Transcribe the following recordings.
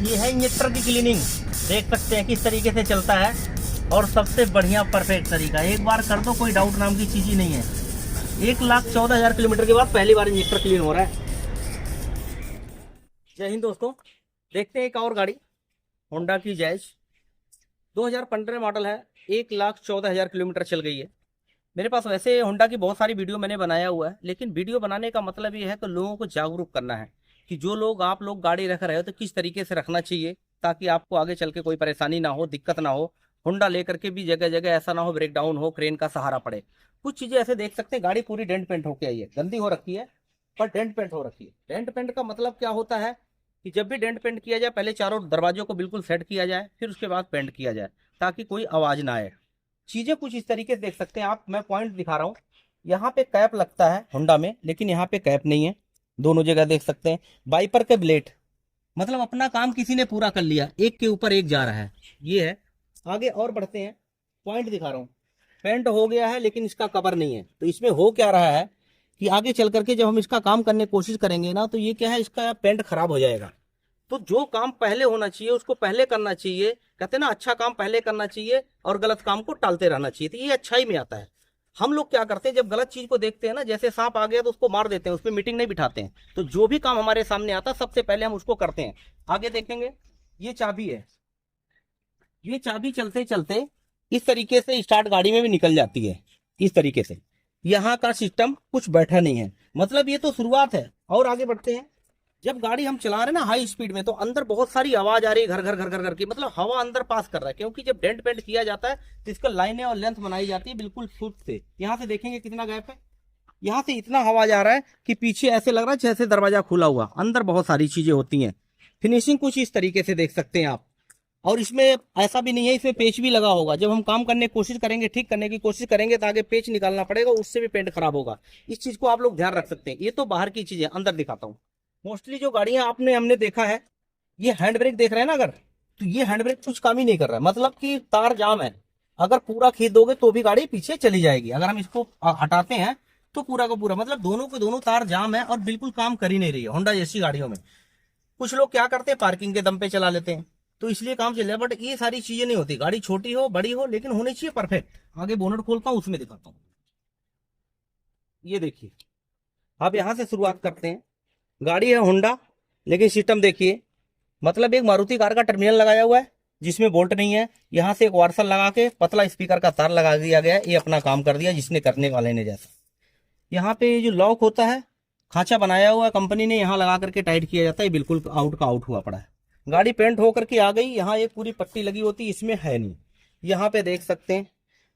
ये है इंजेक्टर की क्लीनिंग, देख सकते हैं किस तरीके से चलता है और सबसे बढ़िया परफेक्ट तरीका। एक बार कर दो, कोई डाउट नाम की चीज़ ही नहीं है। 1,14,000 किलोमीटर के बाद पहली बार इंजेक्टर क्लीन हो रहा है। जय हिंद दोस्तों, देखते हैं एक और गाड़ी, होंडा की जैज 2015 मॉडल है। 1,14,000 किलोमीटर चल गई है। मेरे पास वैसे होंडा की बहुत सारी वीडियो मैंने बनाया हुआ है, लेकिन वीडियो बनाने का मतलब ये है कि लोगों को जागरूक करना है कि जो लोग आप लोग गाड़ी रख रहे हो तो किस तरीके से रखना चाहिए, ताकि आपको आगे चल के कोई परेशानी ना हो, दिक्कत ना हो। होंडा लेकर के भी जगह जगह ऐसा ना हो ब्रेक डाउन हो, क्रेन का सहारा पड़े। कुछ चीज़ें ऐसे देख सकते हैं, गाड़ी पूरी डेंट पेंट होके आई है, गंदी हो रखी है पर डेंट पेंट हो रखी है। डेंट पेंट का मतलब क्या होता है कि जब भी डेंट पेंट किया जाए, पहले चारों दरवाजों को बिल्कुल सेट किया जाए, फिर उसके बाद पेंट किया जाए ताकि कोई आवाज़ ना आए। चीज़ें कुछ इस तरीके से देख सकते हैं आप। मैं पॉइंट दिखा रहा हूँ, यहाँ पे कैप लगता है होंडा में, लेकिन यहाँ पे कैप नहीं है। दोनों जगह देख सकते हैं वाइपर के ब्लेड, मतलब अपना काम किसी ने पूरा कर लिया, एक के ऊपर एक जा रहा है। ये है। आगे और बढ़ते हैं, पॉइंट दिखा रहा हूँ। पेंट हो गया है लेकिन इसका कवर नहीं है। तो इसमें हो क्या रहा है कि आगे चल करके जब हम इसका काम करने की कोशिश करेंगे ना, तो ये क्या है, इसका पेंट खराब हो जाएगा। तो जो काम पहले होना चाहिए उसको पहले करना चाहिए। कहते हैं ना, अच्छा काम पहले करना चाहिए और गलत काम को टालते रहना चाहिए। तो ये अच्छाई में आता है। हम लोग क्या करते हैं, जब गलत चीज को देखते हैं ना, जैसे सांप आ गया तो उसको मार देते हैं, उस पर मीटिंग नहीं बिठाते हैं। तो जो भी काम हमारे सामने आता है सबसे पहले हम उसको करते हैं। आगे देखेंगे, ये चाबी है। ये चाबी चलते चलते इस तरीके से स्टार्ट गाड़ी में भी निकल जाती है। इस तरीके से यहाँ का सिस्टम कुछ बैठा नहीं है, मतलब ये तो शुरुआत है। और आगे बढ़ते हैं, जब गाड़ी हम चला रहे हैं ना हाई स्पीड में, तो अंदर बहुत सारी आवाज आ रही है, घर घर घर घर घर की, मतलब हवा अंदर पास कर रहा है। क्योंकि जब डेंट पेंट किया जाता है तो इसका लाइनें और लेंथ बनाई जाती है बिल्कुल फुट से। यहाँ से देखेंगे कितना गैप है, यहाँ से इतना हवा जा रहा है कि पीछे ऐसे लग रहा है जैसे दरवाजा खुला हुआ। अंदर बहुत सारी चीजें होती हैं। फिनिशिंग कुछ इस तरीके से देख सकते हैं आप। और इसमें ऐसा भी नहीं है, इसमें पेच भी लगा होगा। जब हम काम करने की कोशिश करेंगे, ठीक करने की कोशिश करेंगे, तो आगे पेच निकालना पड़ेगा, उससे भी पेंट खराब होगा। इस चीज को आप लोग ध्यान रख सकते हैं। ये तो बाहर की चीज है, अंदर दिखाता हूँ। मोस्टली जो गाड़ियां हमने देखा है, ये हैंड ब्रेक देख रहे हैं ना, अगर तो ये हैंड ब्रेक कुछ काम ही नहीं कर रहा है, मतलब कि तार जाम है। अगर पूरा खींच दोगे तो भी गाड़ी पीछे चली जाएगी। अगर हम इसको हटाते हैं तो पूरा का पूरा, मतलब दोनों के दोनों तार जाम है और बिल्कुल काम कर ही नहीं रही है होंडा जैसी गाड़ियों में। कुछ लोग क्या करते हैं, पार्किंग के दम पे चला लेते हैं, तो इसलिए काम चल जाए। बट ये सारी चीजें नहीं होती। गाड़ी छोटी हो बड़ी हो, लेकिन होनी चाहिए परफेक्ट। आगे बोनट खोलता हूँ, उसमें दिखाता हूँ। ये देखिए, आप यहां से शुरुआत करते हैं। गाड़ी है होंडा, लेकिन सिस्टम देखिए, मतलब एक मारुति कार का टर्मिनल लगाया हुआ है जिसमें बोल्ट नहीं है। यहाँ से एक वार्सल लगा के पतला स्पीकर का तार लगा दिया गया है। ये अपना काम कर दिया जिसने करने वाले ने। जैसा यहाँ पे जो लॉक होता है, खांचा बनाया हुआ है कंपनी ने, यहाँ लगा करके टाइट किया जाता है। बिल्कुल आउट का आउट हुआ पड़ा है। गाड़ी पेंट होकर के आ गई। यहाँ एक पूरी पट्टी लगी होती है, इसमें है नहीं। यहाँ पे देख सकते हैं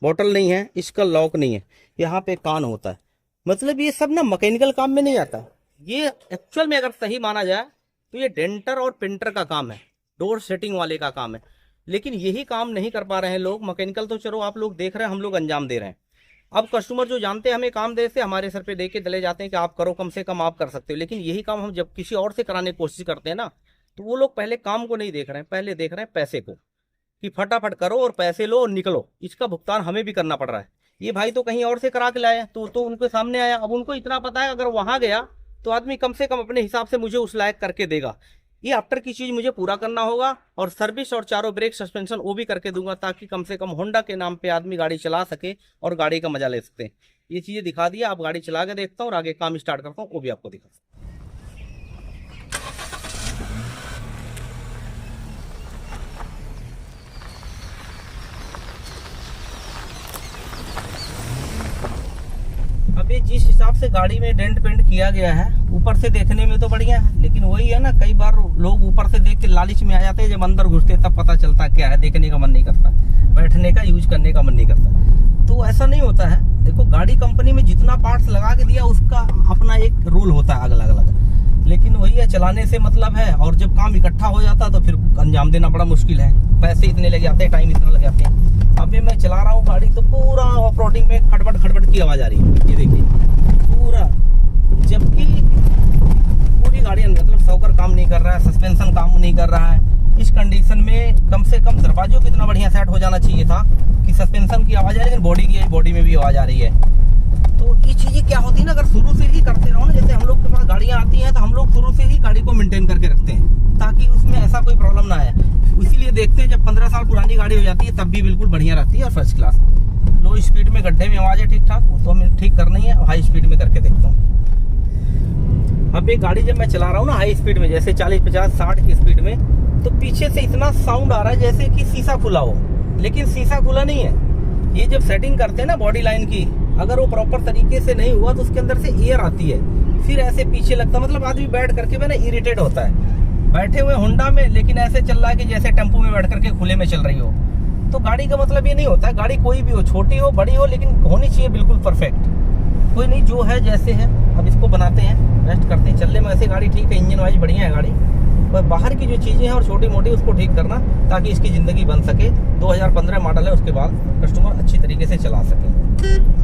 बोतल नहीं है, इसका लॉक नहीं है। यहाँ पे कान होता है। मतलब ये सब ना मैकेनिकल काम में नहीं आता। ये एक्चुअल में अगर सही माना जाए तो ये डेंटर और पेंटर का काम है, डोर सेटिंग वाले का काम है। लेकिन यही काम नहीं कर पा रहे हैं लोग। मैकेनिकल तो चलो आप लोग देख रहे हैं, हम लोग अंजाम दे रहे हैं। अब कस्टमर जो जानते हैं हमें काम दे से हमारे सर पे दे के चले जाते हैं कि आप करो, कम से कम आप कर सकते हो। लेकिन यही काम हम जब किसी और से कराने की कोशिश करते हैं ना, तो वो लोग पहले काम को नहीं देख रहे हैं, पहले देख रहे हैं पैसे को, कि फटाफट करो और पैसे लो और निकलो। इसका भुगतान हमें भी करना पड़ रहा है। ये भाई तो कहीं और से करा के लाए तो उनके सामने आया। अब उनको इतना पता है अगर वहां गया तो आदमी कम से कम अपने हिसाब से मुझे उस लायक करके देगा। ये आफ्टर की चीज मुझे पूरा करना होगा, और सर्विस और चारों ब्रेक सस्पेंशन वो भी करके दूंगा, ताकि कम से कम होंडा के नाम पे आदमी गाड़ी चला सके और गाड़ी का मजा ले सकते हैं। ये चीजें दिखा दिया, आप गाड़ी चला के देखता हूँ और आगे काम स्टार्ट करता हूँ, वो भी आपको दिखा। अभी जिस हिसाब से गाड़ी में डेंट पेंट किया गया है, ऊपर से देखने में तो बढ़िया है, लेकिन वही है ना, कई बार लोग ऊपर से देख के लालच में आ जाते हैं, जब अंदर घुसते तब पता चलता क्या है। देखने का मन नहीं करता, बैठने का यूज करने का मन नहीं करता। तो ऐसा नहीं होता है। देखो, गाड़ी कंपनी में जितना पार्ट्स लगा के दिया उसका अपना एक रूल होता है अलग अलग, लेकिन वही है, चलाने से मतलब है। और जब काम इकट्ठा हो जाता तो फिर अंजाम देना बड़ा मुश्किल है। पैसे इतने लग जाते हैं, टाइम इतना लग जाते हैं। अभी मैं चला रहा हूँ गाड़ी, तो पूरा ऑफ रोडिंग में खटपट खटपट की आवाज आ रही है। ये देखिए पूरा, जबकि पूरी गाड़ी मतलब सॉकर काम नहीं कर रहा है, सस्पेंशन काम नहीं कर रहा है। इस कंडीशन में कम से कम दरवाजों को इतना बढ़िया सेट हो जाना चाहिए था कि सस्पेंशन की आवाज आ रही है, लेकिन बॉडी में भी आवाज आ रही है। तो ये चीजें क्या होती है ना, अगर शुरू से ही करते रहो ना, जैसे हम लोग के पास गाड़ियां आती हैं तो हम लोग शुरू से ही गाड़ी को मेंटेन करके रखते हैं। ताकि उसमें ऐसा कोई प्रॉब्लम ना आए। इसीलिए देखते हैं जब 15 साल पुरानी गाड़ी हो जाती है तब भी बिल्कुल बढ़िया रहती है और फर्स्ट क्लास। लो स्पीड में गड्ढे में आवाज़ है ठीक ठाक, वो तो हमें ठीक करना ही है। हाई स्पीड में करके देखता हूँ। अब एक गाड़ी जब मैं चला रहा हूँ ना हाई स्पीड में, जैसे 40, 50, 60 की स्पीड में, तो पीछे से इतना साउंड आ रहा है जैसे कि शीशा खुला हो, लेकिन शीशा खुला नहीं है। ये जब सेटिंग करते हैं ना बॉडी लाइन की, अगर वो प्रॉपर तरीके से नहीं हुआ तो उसके अंदर से एयर आती है, फिर ऐसे पीछे लगता है। मतलब आदमी बैठ करके मैंने इरिटेट होता है। बैठे हुए होंडा में, लेकिन ऐसे चल रहा है कि जैसे टेम्पो में बैठ करके खुले में चल रही हो। तो गाड़ी का मतलब ये नहीं होता है, गाड़ी कोई भी हो, छोटी हो बड़ी हो, लेकिन होनी चाहिए बिल्कुल परफेक्ट। कोई नहीं, जो है जैसे है। अब इसको बनाते हैं, रेस्ट करते हैं। चलने में ऐसे गाड़ी ठीक है, इंजन वाइज बढ़िया है गाड़ी, पर बाहर की जो चीज़ें हैं और छोटी मोटी उसको ठीक करना, ताकि इसकी ज़िंदगी बन सके। 2015 मॉडल है, उसके बाद कस्टमर अच्छी तरीके से चला सके।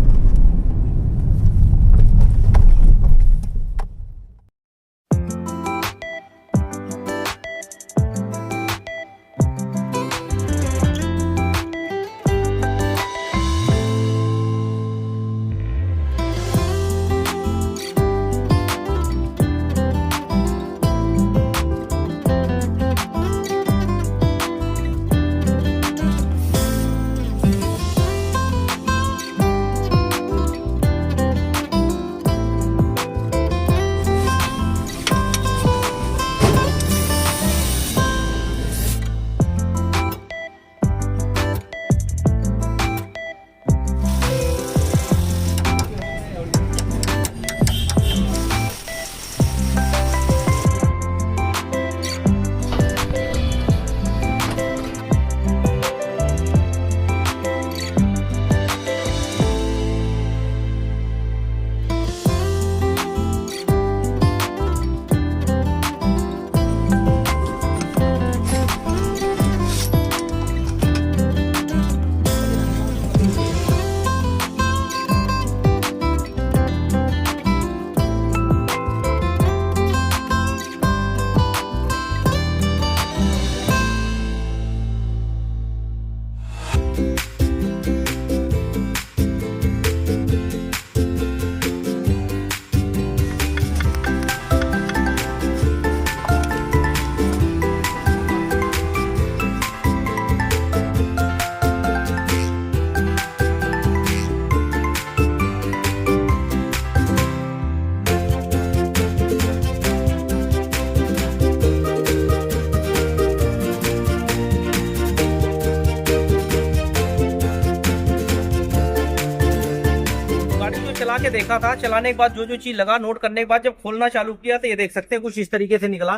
चला के देखा था, चलाने के बाद जो जो चीज लगा, नोट करने के बाद जब खोलना चालू किया तो ये देख सकते हैं कुछ इस तरीके से निकला।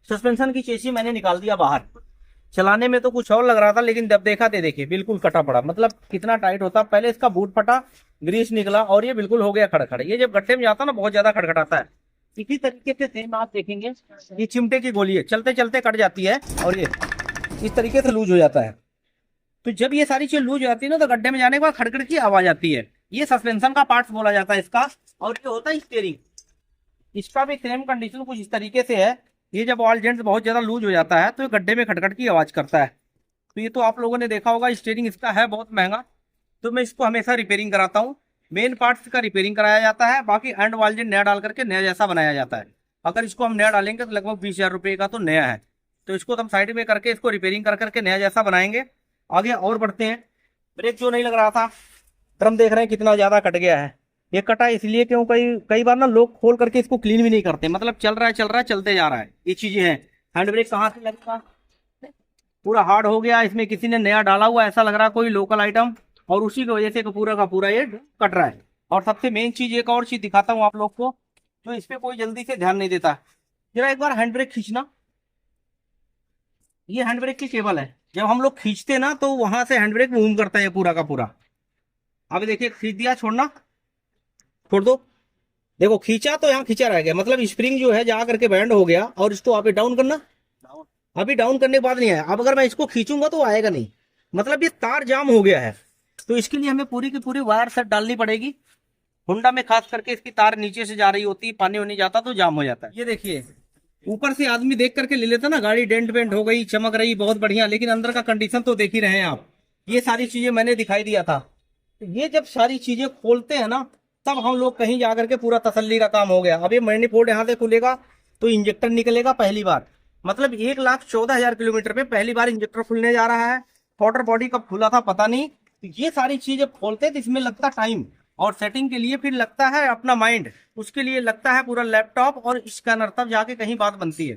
सस्पेंशन की चेसी मैंने निकाल दिया बाहर। चलाने में तो कुछ और लग रहा था, लेकिन जब देखा तो देखिए बिल्कुल कटा पड़ा। मतलब कितना टाइट होता। पहले इसका बूट फटा, ग्रीस निकला और ये बिल्कुल हो गया खड़खड़। ये जब गड्ढे में जाता ना बहुत ज्यादा खड़खड़ाता है। इसी तरीके से सेम आप देखेंगे, ये चिमटे की गोली है, चलते चलते कट जाती है और ये इस तरीके से लूज हो जाता है। तो जब ये सारी चीज लूज हो जाती है ना, तो गड्ढे में जाने के बाद खड़खड़ की आवाज आती है। ये सस्पेंशन का पार्ट्स बोला जाता है इसका। और ये होता है स्टीयरिंग, इसका भी सेम कंडीशन कुछ इस तरीके से है। ये जब ऑयल जेंट्स बहुत ज्यादा लूज हो जाता है तो ये गड्ढे में खटखट की आवाज करता है। तो ये तो आप लोगों ने देखा होगा। स्टीयरिंग इसका है बहुत महंगा, तो मैं इसको हमेशा रिपेयरिंग कराता हूँ। मेन पार्ट्स का रिपेयरिंग कराया जाता है, बाकी एंड ऑयल जेंट नया डाल करके नया जैसा बनाया जाता है। अगर इसको हम नया डालेंगे तो लगभग 20,000 रुपये का तो नया है। तो इसको हम साइड में करके इसको रिपेयरिंग कर करके नया जैसा बनाएंगे। आगे और बढ़ते हैं। ब्रेक जो नहीं लग रहा था, ड्रम देख रहे हैं कितना ज्यादा कट गया है। ये कटा इसलिए क्यों, कई बार ना लोग खोल करके इसको क्लीन भी नहीं करते। मतलब चल रहा है चलते जा रहा है, ये चीजें हैं। हैंड ब्रेक कहाँ से लगेगा, पूरा हार्ड हो गया। इसमें किसी ने नया डाला हुआ ऐसा लग रहा है, कोई लोकल आइटम, और उसी की वजह से पूरा का पूरा ये कट रहा है। और सबसे मेन चीज, एक और चीज दिखाता हूँ आप लोग को, जो इस पे कोई जल्दी से ध्यान नहीं देता। जरा एक बार हैंड ब्रेक खींचना। ये हैंड ब्रेक की केबल है, जब हम लोग खींचते ना तो वहां से हैंड ब्रेक मूव करता है पूरा का पूरा। अभी देखिए खींच दिया, छोड़ना, छोड़ दो। देखो खींचा तो यहाँ खींचा रह गया, मतलब स्प्रिंग जो है जा करके बैंड हो गया। और इसको आप डाउन करना, अभी डाउन करने के बाद नहीं आया। अब अगर मैं इसको खींचूंगा तो आएगा नहीं, मतलब ये तार जाम हो गया है। तो इसके लिए हमें पूरी की पूरी वायर सेट डालनी पड़ेगी। होंडा में खास करके इसकी तार नीचे से जा रही होती है, पानी होने जाता तो जाम हो जाता है। ये देखिए ऊपर से आदमी देख करके ले लेता ना, गाड़ी डेंट पेंट हो गई, चमक रही, बहुत बढ़िया, लेकिन अंदर का कंडीशन तो देख ही रहे हैं आप। ये सारी चीजें मैंने दिखाई दिया था। ये जब सारी चीजें खोलते हैं ना, तब हम लोग कहीं जाकर के पूरा तसल्ली का काम हो गया। अब ये मैनिफोल्ड यहाँ से खुलेगा तो इंजेक्टर निकलेगा पहली बार। मतलब 1,14,000 किलोमीटर पे पहली बार इंजेक्टर खुलने जा रहा है। थ्रॉटल बॉडी कब खुला था पता नहीं। तो ये सारी चीजें खोलते हैं तो इसमें लगता टाइम, और सेटिंग के लिए फिर लगता है अपना माइंड, उसके लिए लगता है पूरा लैपटॉप और स्कैनर, तब जाके कहीं बात बनती है।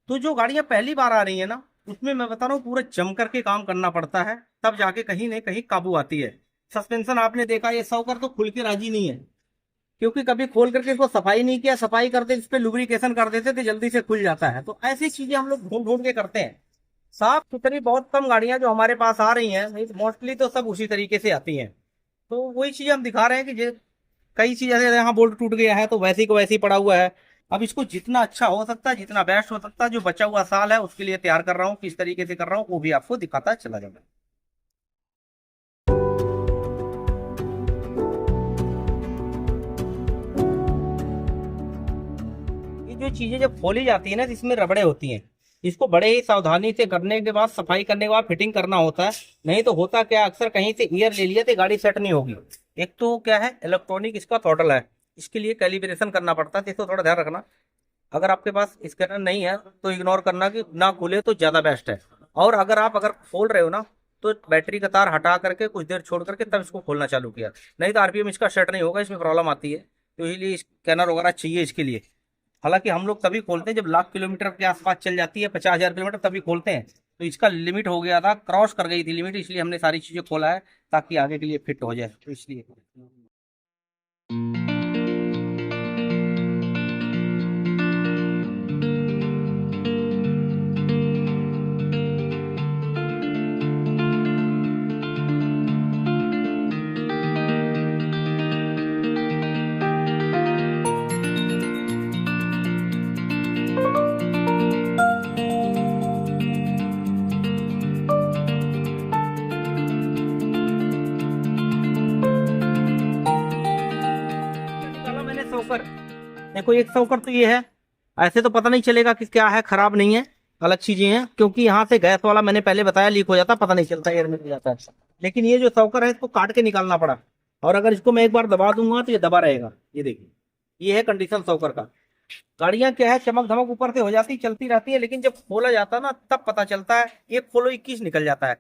तो जो गाड़ियां पहली बार आ रही है ना, उसमें मैं बता रहा हूँ पूरा जम करके काम करना पड़ता है, तब जाके कहीं न कहीं काबू आती है। सस्पेंशन आपने देखा, ये सौकर तो खुल के राजी नहीं है, क्योंकि कभी खोल करके इसको सफाई नहीं किया। सफाई करते इस पे लुब्रिकेशन कर देते तो जल्दी से खुल जाता है। तो ऐसी चीजें हम लोग ढूंढ ढूंढ के करते हैं। साफ सुथरी बहुत कम गाड़ियां जो हमारे पास आ रही हैं, नहीं मोस्टली तो सब उसी तरीके से आती हैं। तो वही चीजें हम दिखा रहे हैं कि कई चीजें जैसे यहाँ बोल्ट टूट गया है तो वैसे को वैसे ही पड़ा हुआ है। अब इसको जितना अच्छा हो सकता है, जितना बेस्ट हो सकता है, जो बचा हुआ साल है उसके लिए तैयार कर रहा हूँ, किस तरीके से कर रहा हूँ वो भी आपको दिखाता चला जाएगा। ये जो चीजें जब खोली जाती है ना, तो इसमें रबड़े होती हैं। इसको बड़े ही सावधानी से करने के बाद, सफाई करने के बाद फिटिंग करना होता है। नहीं तो होता क्या, अक्सर कहीं से ईयर ले लिया तो गाड़ी सेट नहीं होगी। एक तो क्या है, इलेक्ट्रॉनिक इसका थ्रॉटल है, इसके लिए कैलिब्रेशन करना पड़ता है, तो इसको थोड़ा ध्यान रखना। अगर आपके पास स्कैनर नहीं है तो इग्नोर करना, कि ना खुले तो ज्यादा बेस्ट है। और अगर खोल रहे हो ना, तो बैटरी का तार हटा करके कुछ देर छोड़ करके तब इसको खोलना चालू किया। नहीं तो आरपीएम इसका सेट नहीं होगा, इसमें प्रॉब्लम आती है। तो इसलिए स्कैनर वगैरह चाहिए इसके लिए। हालांकि हम लोग तभी खोलते हैं जब लाख किलोमीटर के आसपास चल जाती है, 50,000 किलोमीटर, तभी खोलते हैं। तो इसका लिमिट हो गया था, क्रॉस कर गई थी लिमिट, इसलिए हमने सारी चीजें खोला है, ताकि आगे के लिए फिट हो जाए, तो इसलिए। निकाला मैंने सौकर। देखो एक सौकर तो ये है। ऐसे तो पता नहीं चलेगा कि क्या है, खराब नहीं है, अलग चीजें हैं, क्योंकि यहाँ से गैस वाला मैंने पहले बताया लीक हो जाता, पता नहीं चलता, एयर में जाता है। लेकिन ये जो सौकर है इसको काट के निकालना पड़ा। और अगर इसको मैं एक बार दबा दूंगा तो ये दबा रहेगा। ये देखिए, ये है कंडीशन सौकर का। गाड़ियां क्या है, चमक धमक ऊपर से हो जाती, चलती रहती है, लेकिन जब खोला जाता है ना, तब पता चलता है एक खोलो 21 निकल जाता है।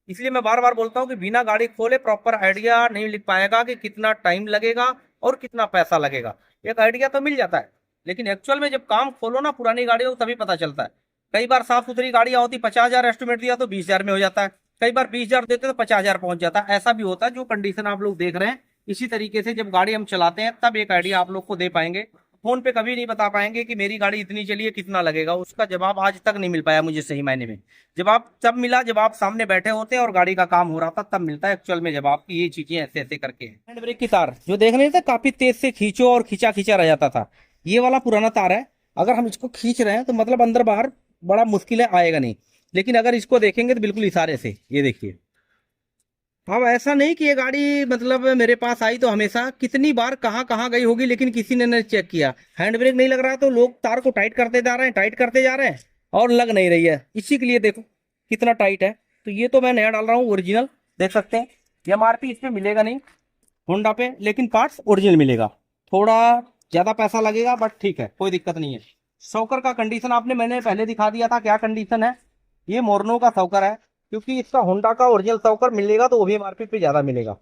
इसलिए मैं बार बार बोलता हूँ कि बिना गाड़ी खोले प्रॉपर आइडिया नहीं लिख पाएगा कि कितना टाइम लगेगा और कितना पैसा लगेगा। एक आइडिया तो मिल जाता है, लेकिन एक्चुअल में जब काम खोलो ना पुरानी गाड़ियों, तभी पता चलता है। कई बार साफ सुथरी गाड़ियां होती, 50,000 एस्टिमेट दिया तो 20,000 में हो जाता है। कई बार 20,000 देते तो 50,000 पहुंच जाता है। ऐसा भी होता है। जो कंडीशन आप लोग देख रहे हैं, इसी तरीके से जब गाड़ी हम चलाते हैं तब एक आइडिया आप लोग को दे पाएंगे। फोन पे कभी नहीं बता पाएंगे कि मेरी गाड़ी इतनी चली है, कितना लगेगा, उसका जवाब आज तक नहीं मिल पाया मुझे सही मायने में। जवाब तब मिला जब आप सामने बैठे होते हैं और गाड़ी का काम हो रहा था, तब मिलता है एक्चुअल में जवाब की ये चीजें ऐसे ऐसे करके हैं। हैंड ब्रेक की तार जो देख रहे थे, काफी तेज से खींचो और खींचा खींचा रह जाता था। ये वाला पुराना तार है। अगर हम इसको खींच रहे हैं तो मतलब अंदर बाहर बड़ा मुश्किल है, आएगा नहीं। लेकिन अगर इसको देखेंगे तो बिल्कुल इशारे से, ये देखिए। अब ऐसा नहीं कि ये गाड़ी मतलब मेरे पास आई तो हमेशा, कितनी बार कहाँ कहाँ गई होगी, लेकिन किसी ने नहीं चेक किया। हैंड ब्रेक नहीं लग रहा तो लोग तार को टाइट करते जा रहे हैं, टाइट करते जा रहे हैं, और लग नहीं रही है। इसी के लिए देखो कितना टाइट है। तो ये तो मैं नया डाल रहा हूँ, ओरिजिनल, देख सकते हैं। एमआरपी इस पे मिलेगा नहीं होंडा पे, लेकिन पार्ट्स ओरिजिनल मिलेगा। थोड़ा ज्यादा पैसा लगेगा, बट ठीक है, कोई दिक्कत नहीं है। शॉकर का कंडीशन आपने मैंने पहले दिखा दिया था, क्या कंडीशन है। ये मोरनो का शॉकर है, क्योंकि इसका होंडा का ओरिजिनल शॉकर मिलेगा तो वो भी एमआरपी पे ज्यादा मिलेगा।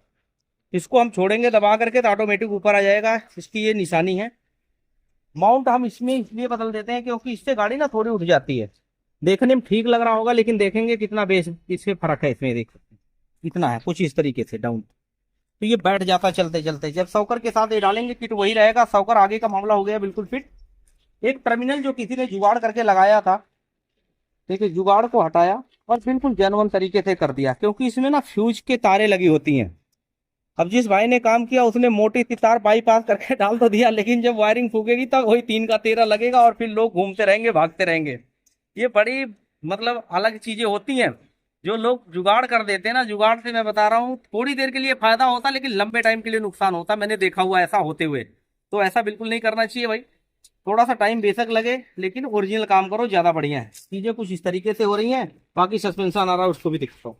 इसको हम छोड़ेंगे दबा करके तो ऑटोमेटिक ऊपर आ जाएगा, इसकी ये निशानी है। माउंट हम इसमें इसलिए बदल देते हैं क्योंकि इससे गाड़ी ना थोड़ी उठ जाती है। देखने में ठीक लग रहा होगा, लेकिन देखेंगे कितना बेस इससे फर्क है, इसमें देख सकते हैं इतना है, कुछ इस तरीके से डाउन। तो ये बैठ जाता चलते चलते। जब सॉकर के साथ ये डालेंगे किट वही रहेगा। सॉकर आगे का मामला हो गया बिल्कुल फिट। एक टर्मिनल जो किसी ने जुगाड़ करके लगाया था, देखिए जुगाड़ को हटाया और बिल्कुल जेन्युइन तरीके से कर दिया, क्योंकि इसमें ना फ्यूज के तारे लगी होती हैं। अब जिस भाई ने काम किया उसने मोटी सी तार बाईपास करके डाल तो दिया, लेकिन जब वायरिंग फूकेगी तब वही 3 का 13 लगेगा और फिर लोग घूमते रहेंगे, भागते रहेंगे। ये बड़ी मतलब अलग चीजें होती हैं। जो लोग जुगाड़ कर देते हैं ना, जुगाड़ से मैं बता रहा हूँ थोड़ी देर के लिए फायदा होता है, लेकिन लंबे टाइम के लिए नुकसान होता है। मैंने देखा हुआ ऐसा होते हुए। तो ऐसा बिल्कुल नहीं करना चाहिए भाई। थोड़ा सा टाइम बेशक लगे, लेकिन ओरिजिनल काम करो, ज्यादा बढ़िया है। चीजें कुछ इस तरीके से हो रही हैं। बाकी सस्पेंशन आ रहा है, उसको भी दिखता हूँ।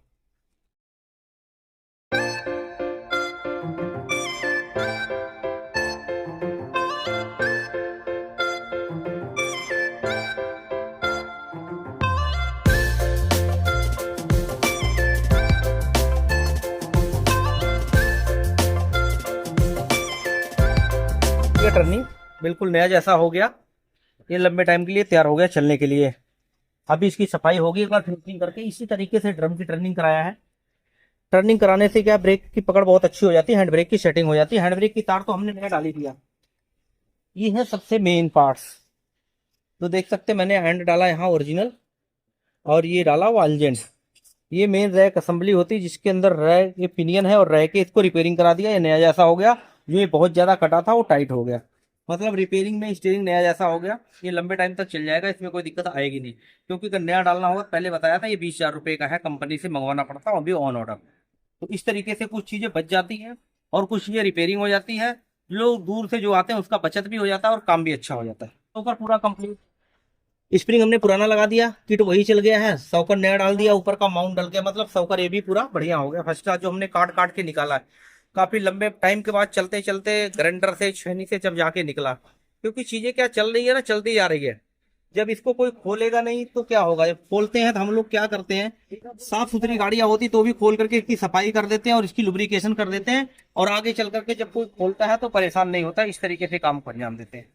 टर्निंग बिल्कुल नया जैसा हो गया। ये लंबे टाइम के लिए तैयार हो गया चलने के लिए। अभी इसकी सफाई होगी एक बार फिनिशिंग करके। इसी तरीके से ड्रम की टर्निंग कराया है। टर्निंग कराने से क्या, ब्रेक की पकड़ बहुत अच्छी हो जाती है, हैंड ब्रेक की सेटिंग हो जाती है। हैंड ब्रेक की तार तो हमने नया डाल ही दिया। ये है सबसे मेन पार्ट्स। तो देख सकते हैं मैंने हैंड डाला यहाँ ओरिजिनल, और ये डाला वालजेंट। ये मेन रैक असेंबली होती है जिसके अंदर रैक ये पिनियन है, और रैक के इसको रिपेयरिंग करा दिया। ये नया जैसा हो गया। जो ये बहुत ज्यादा कटा था वो टाइट हो गया, मतलब रिपेयरिंग में स्टीयरिंग नया जैसा हो गया। ये लंबे टाइम तक चल जाएगा, इसमें कोई दिक्कत आएगी नहीं। क्योंकि अगर नया डालना होगा, पहले बताया था, ये 20,000 रुपये का है, कंपनी से मंगवाना पड़ता है, अभी ऑन ऑर्डर। तो इस तरीके से कुछ चीजें बच जाती हैं और कुछ चीजें रिपेयरिंग हो जाती है। लोग दूर से जो आते हैं उसका बचत भी हो जाता है और काम भी अच्छा हो जाता है। तो ऊपर पूरा कंप्लीट स्प्रिंग हमने पुराना लगा दिया, किट वही चल गया है। सौकर नया डाल दिया, ऊपर का माउंट डल गया, मतलब सौकर ये भी पूरा बढ़िया हो गया। फर्स्ट क्लास जो हमने काट काट के निकाला है, काफी लंबे टाइम के बाद चलते चलते ग्राइंडर से छेनी से जब जाके निकला। क्योंकि चीजें क्या चल रही है ना, चलती जा रही है। जब इसको कोई खोलेगा नहीं तो क्या होगा। जब खोलते हैं तो हम लोग क्या करते हैं, साफ सुथरी गाड़ियां होती तो भी खोल करके इसकी सफाई कर देते हैं और इसकी लुब्रिकेशन कर देते हैं, और आगे चल करके जब कोई खोलता है तो परेशान नहीं होता। इस तरीके से काम को अंजाम देते हैं।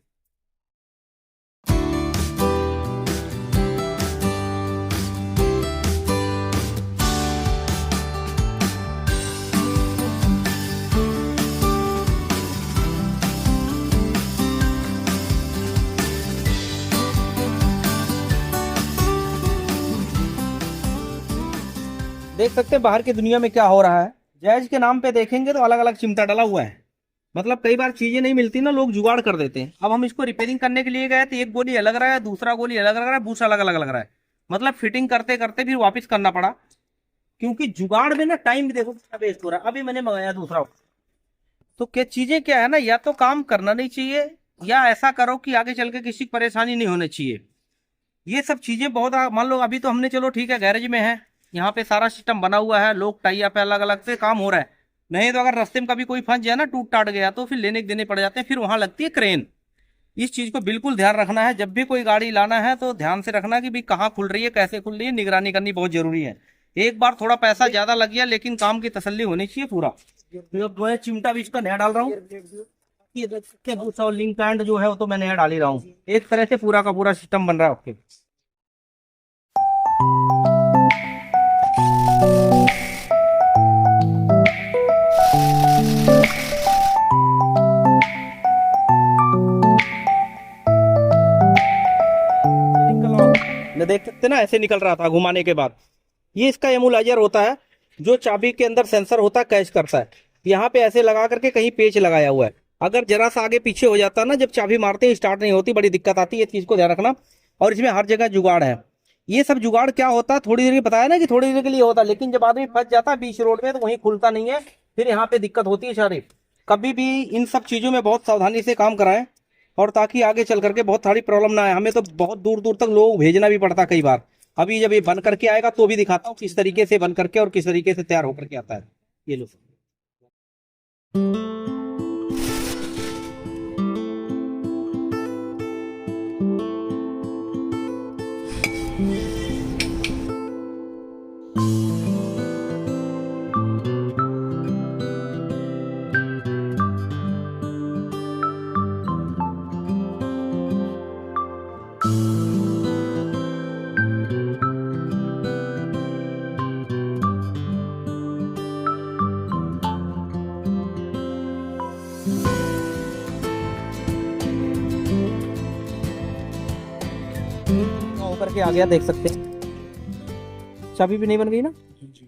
देख सकते हैं बाहर की दुनिया में क्या हो रहा है। जैज के नाम पे देखेंगे तो अलग अलग चिमटा डाला हुआ है। मतलब कई बार चीजें नहीं मिलती ना, लोग जुगाड़ कर देते हैं। अब हम इसको रिपेयरिंग करने के लिए गए तो एक गोली अलग रहा है, दूसरा गोली अलग लग रहा है, बूस अलग अलग लग रहा है। मतलब फिटिंग करते करते फिर वापस करना पड़ा, क्योंकि जुगाड़ में ना टाइम भी देखो कितना वेस्ट हो रहा है। अभी मैंने मंगाया दूसरा। तो क्या चीजें क्या है ना, या तो काम करना नहीं चाहिए, या ऐसा करो कि आगे चल के किसी की परेशानी नहीं होनी चाहिए। ये सब चीजें बहुत, मान लो अभी तो हमने चलो ठीक है गैरेज में है, यहाँ पे सारा सिस्टम बना हुआ है, लोग टाई अप अलग अलग से काम हो रहा है। नहीं तो अगर रास्ते में कभी कोई फंस जाए ना, टूट टाट गया, तो फिर लेने के देने पड़ जाते हैं, फिर वहां लगती है क्रेन। इस चीज को बिल्कुल ध्यान रखना है। जब भी कोई गाड़ी लाना है तो ध्यान से रखना कि भाई कहाँ खुल रही है, कैसे खुल रही है, निगरानी करनी बहुत जरूरी है। एक बार थोड़ा पैसा ज्यादा लग गया, लेकिन काम की तसल्ली होनी चाहिए पूरा। तो मैं चिमटा भी इसका नया डाल रहा हूँ। दूसरा लिंक पैंट जो है वो तो मैं नया डाल ही रहा हूँ। एक तरह से पूरा का पूरा सिस्टम बन रहा है। ओके, देख सकते ना, ऐसे निकल रहा था घुमाने के बाद। ये इसका इमोलाइजर होता है, जो चाबी के अंदर सेंसर होता है, कैच करता है। यहाँ पे ऐसे लगा करके कहीं पेच लगाया हुआ है। अगर जरा सा आगे पीछे हो जाता ना, जब चाबी मारते हैं स्टार्ट नहीं होती, बड़ी दिक्कत आती है। इस चीज को ध्यान रखना। और इसमें हर जगह जुगाड़ है। ये सब जुगाड़ क्या होता है, थोड़ी देर बताया ना कि थोड़ी देर के लिए होता है, लेकिन जब आदमी फंस जाता है बीच रोड में तो वहीं खुलता नहीं है, फिर यहाँ पे दिक्कत होती है सारी। कभी भी इन सब चीजों में बहुत सावधानी से काम कराएं, और ताकि आगे चल करके बहुत सारी प्रॉब्लम ना आए। हमें तो बहुत दूर दूर तक लोग भेजना भी पड़ता कई बार। अभी जब ये बन करके आएगा तो भी दिखाता हूँ किस तरीके से बन करके और किस तरीके से तैयार होकर के आता है। ये लो। होकर के आ गया, देख सकते हैं। चाबी भी नहीं बन गई ना,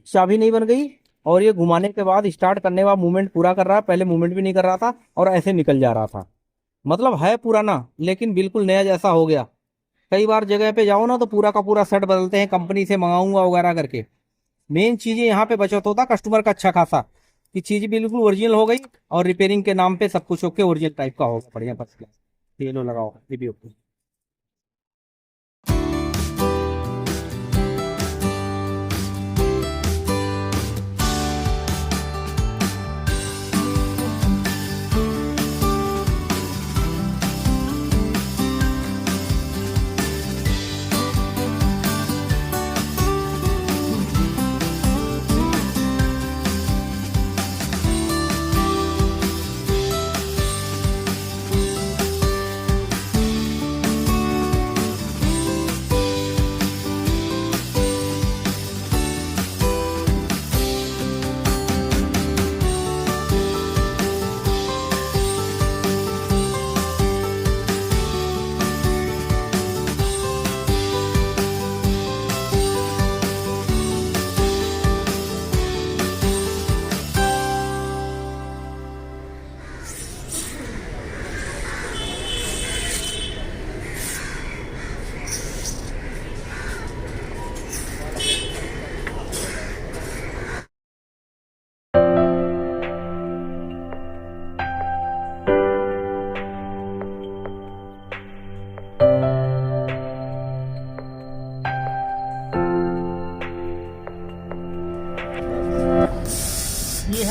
चाबी नहीं बन गई। और ये घुमाने के बाद स्टार्ट करने के बाद मूवमेंट पूरा कर रहा है। पहले मूवमेंट भी नहीं कर रहा था और ऐसे निकल जा रहा था। मतलब है पुराना, लेकिन बिल्कुल नया जैसा हो गया। कई बार जगह पे जाओ ना तो पूरा का पूरा सेट बदलते हैं, कंपनी से मंगाऊंगा वगैरह करके। मेन चीजें यहाँ पे बचत होता कस्टमर का अच्छा खासा, कि चीज बिल्कुल ओरिजिनल हो गई और रिपेयरिंग के नाम पे सब कुछ ओके, ओरिजिनल टाइप का होगा, बढ़िया फर्स्ट क्लास। ये लो लगाओ, ये भी ओके।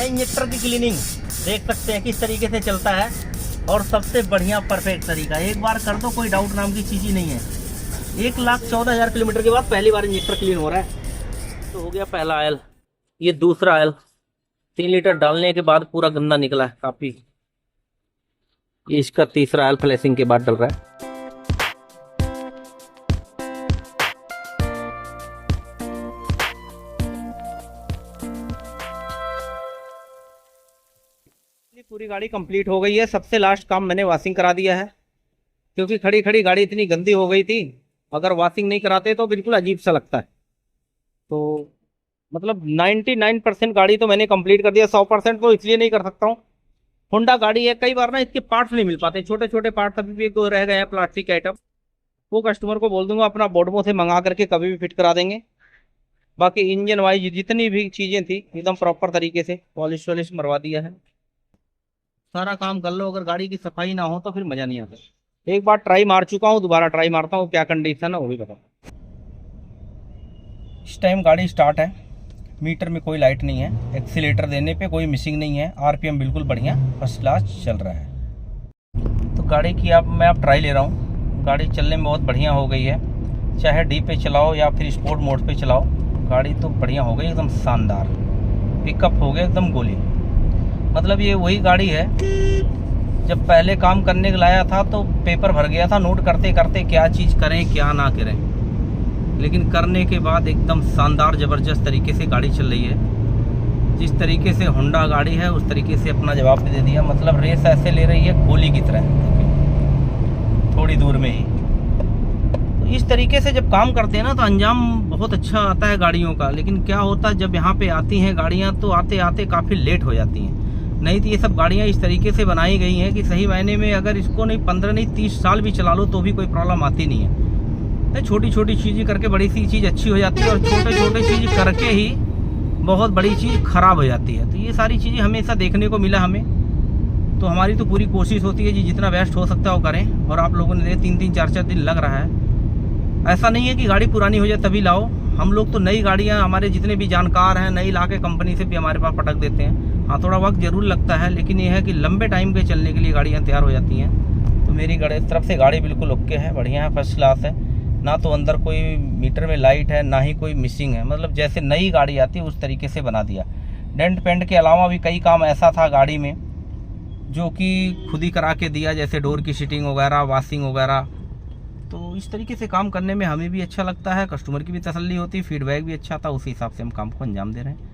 इंजेक्टर की क्लीनिंग देख सकते हैं किस तरीके से चलता है, और सबसे बढ़िया परफेक्ट तरीका, एक बार कर दो कोई डाउट नाम की चीज़ ही नहीं है। 1,14,000 किलोमीटर के बाद पहली बार इंजेक्टर क्लीन हो रहा है। तो हो गया पहला ऑयल, ये दूसरा ऑयल 3 लीटर डालने के बाद पूरा गंदा निकला है काफ़ी। ये इसका तीसरा ऑयल फ्लैशिंग के बाद डल रहा है। पूरी गाड़ी कंप्लीट हो गई है। सबसे लास्ट काम मैंने वॉशिंग करा दिया है, क्योंकि खड़ी खड़ी गाड़ी इतनी गंदी हो गई थी, अगर वॉशिंग नहीं कराते तो बिल्कुल अजीब सा लगता है। तो मतलब 99% गाड़ी तो मैंने कंप्लीट कर दिया, 100% तो इसलिए नहीं कर सकता हूँ, होंडा गाड़ी है, कई बार ना इसके पार्ट्स नहीं मिल पाते, छोटे छोटे पार्ट्स अभी भी एक दो रह गए हैं प्लास्टिक के आइटम, वो कस्टमर को बोल दूंगा अपना बोडमो से मंगा करके कभी भी फिट करा देंगे। बाकी इंजन वाइज जितनी भी चीज़ें थी एकदम प्रॉपर तरीके से पॉलिश वॉलिश मरवा दिया है। सारा काम कर लो, अगर गाड़ी की सफाई ना हो तो फिर मज़ा नहीं आता। एक बार ट्राई मार चुका हूँ, दोबारा ट्राई मारता हूँ, क्या कंडीशन है वो भी बता। इस टाइम गाड़ी स्टार्ट है, मीटर में कोई लाइट नहीं है, एक्सीलेटर देने पे कोई मिसिंग नहीं है, आरपीएम बिल्कुल बढ़िया फर्स्ट क्लास चल रहा है। तो गाड़ी की मैं ट्राई ले रहा हूँ, गाड़ी चलने में बहुत बढ़िया हो गई है, चाहे डी पे चलाओ या फिर स्पोर्ट मोड पे चलाओ, गाड़ी तो बढ़िया हो गई, एकदम शानदार पिकअप हो गया एकदम गोली। मतलब ये वही गाड़ी है, जब पहले काम करने लाया था तो पेपर भर गया था नोट करते करते क्या चीज़ करें क्या ना करें, लेकिन करने के बाद एकदम शानदार ज़बरदस्त तरीके से गाड़ी चल रही है। जिस तरीके से होंडा गाड़ी है उस तरीके से अपना जवाब दे दिया, मतलब रेस ऐसे ले रही है गोली की तरह, थोड़ी दूर में ही। तो इस तरीके से जब काम करते हैं ना तो अंजाम बहुत अच्छा आता है गाड़ियों का। लेकिन क्या होता है जब यहाँ पे आती हैं गाड़ियाँ तो आते आते काफ़ी लेट हो जाती हैं। नहीं तो ये सब गाड़ियाँ इस तरीके से बनाई गई हैं कि सही मायने में अगर इसको नहीं 15 नहीं 30 साल भी चला लो तो भी कोई प्रॉब्लम आती नहीं है। तो छोटी छोटी चीज़ें करके बड़ी सी चीज़ अच्छी हो जाती है, और छोटे छोटे चीज़ करके ही बहुत बड़ी चीज़ ख़राब हो जाती है। तो ये सारी चीज़ें हमेशा देखने को मिला हमें, तो हमारी तो पूरी कोशिश होती है जी जितना बेस्ट हो सकता है वो करें। और आप लोगों ने 3-3 4-4 दिन लग रहा है, ऐसा नहीं है कि गाड़ी पुरानी हो जाए तभी लाओ। हम लोग तो नई गाड़ियाँ, हमारे जितने भी जानकार हैं नई ला के कंपनी से भी हमारे पास पटक देते हैं। हाँ थोड़ा वक्त ज़रूर लगता है, लेकिन ये है कि लंबे टाइम के चलने के लिए गाड़ियाँ तैयार हो जाती हैं। तो मेरी गाड़ी तरफ से गाड़ी बिल्कुल ओके है, बढ़िया है, फर्स्ट क्लास है। ना तो अंदर कोई मीटर में लाइट है ना ही कोई मिसिंग है, मतलब जैसे नई गाड़ी आती है उस तरीके से बना दिया। डेंट पेंट के अलावा भी कई काम ऐसा था गाड़ी में जो कि खुद ही करा के दिया, जैसे डोर की सीटिंग वगैरह, वॉशिंग वगैरह। तो इस तरीके से काम करने में हमें भी अच्छा लगता है, कस्टमर की भी तसल्ली होती, फीडबैक भी अच्छा था, उसी हिसाब से हम काम को अंजाम दे रहे हैं।